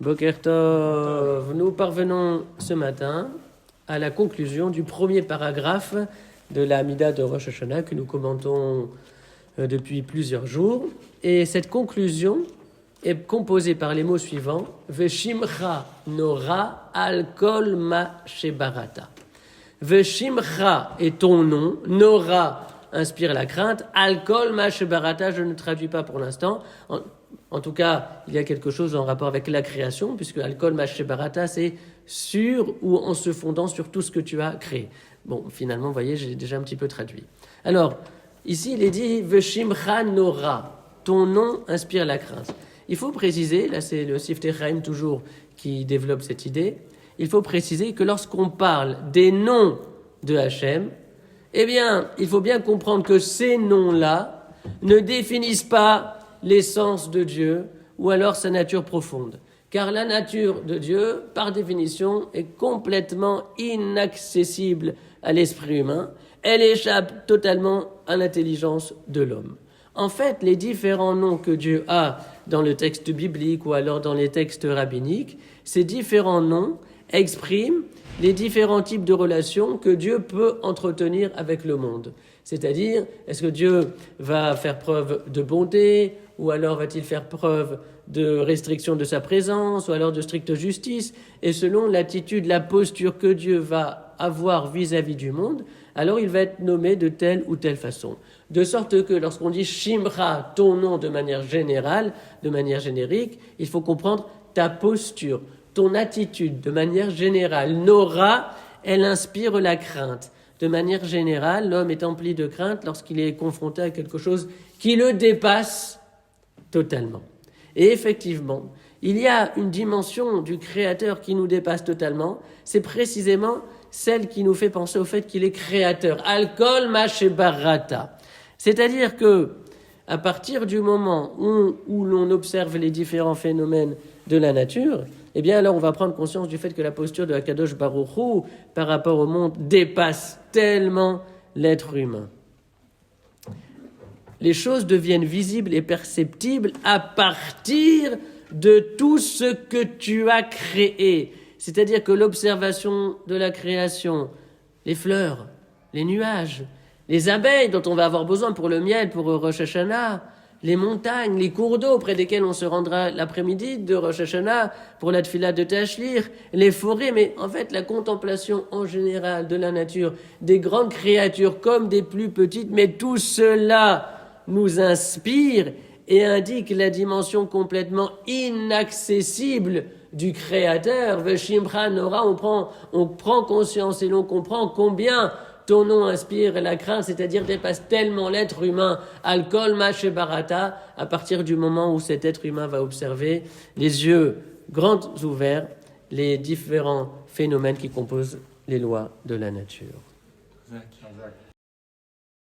Boker Tov, nous parvenons ce matin à la conclusion du premier paragraphe de la Amida de Rosh Hashanah que nous commentons depuis plusieurs jours. Et cette conclusion est composée par les mots suivants: Veshimcha nora al kol ma shebarata. Veshimcha est ton nom, nora inspire la crainte, al kol ma shebarata, je ne traduis pas pour l'instant. En tout cas, il y a quelque chose en rapport avec la création, puisque Al-Kol Mashebarata, c'est sur ou en se fondant sur tout ce que tu as créé. Bon, finalement, vous voyez, j'ai déjà un petit peu traduit. Alors, ici, il est dit Veshimcha Nora, ton nom inspire la crainte. Il faut préciser, là c'est le Siftei Chaim toujours qui développe cette idée, il faut préciser que lorsqu'on parle des noms de Hachem, eh bien, il faut bien comprendre que ces noms-là ne définissent pas l'essence de Dieu ou alors sa nature profonde. Car la nature de Dieu, par définition, est complètement inaccessible à l'esprit humain. Elle échappe totalement à l'intelligence de l'homme. En fait, les différents noms que Dieu a dans le texte biblique ou alors dans les textes rabbiniques, ces différents noms expriment les différents types de relations que Dieu peut entretenir avec le monde. C'est-à-dire, est-ce que Dieu va faire preuve de bonté, ou alors va-t-il faire preuve de restriction de sa présence, ou alors de stricte justice? Et selon l'attitude, la posture que Dieu va avoir vis-à-vis du monde, alors il va être nommé de telle ou telle façon. De sorte que lorsqu'on dit Shimra, ton nom de manière générale, de manière générique, il faut comprendre ta posture, ton attitude de manière générale. Nora, elle inspire la crainte. De manière générale, l'homme est empli de crainte lorsqu'il est confronté à quelque chose qui le dépasse totalement. Et effectivement, il y a une dimension du Créateur qui nous dépasse totalement. C'est précisément celle qui nous fait penser au fait qu'il est créateur. Al-Kol Mashebarata. C'est-à-dire que, à partir du moment où l'on observe les différents phénomènes de la nature, eh bien alors on va prendre conscience du fait que la posture de Akadosh Baruch Hu par rapport au monde dépasse tellement l'être humain. Les choses deviennent visibles et perceptibles à partir de tout ce que tu as créé. C'est-à-dire que l'observation de la création, les fleurs, les nuages, les abeilles dont on va avoir besoin pour le miel, pour Rosh Hashanah, les montagnes, les cours d'eau près desquels on se rendra l'après-midi de Rosh Hashanah pour la tefila de Tashlir, les forêts, mais en fait la contemplation en général de la nature, des grandes créatures comme des plus petites, mais tout cela nous inspire et indique la dimension complètement inaccessible du Créateur. Veshimcha Nora, on prend conscience et l'on comprend combien ton nom inspire la crainte, c'est-à-dire dépasse tellement l'être humain, Al-Kol Mashebarata, à partir du moment où cet être humain va observer, les yeux grands ouverts, les différents phénomènes qui composent les lois de la nature. Exact.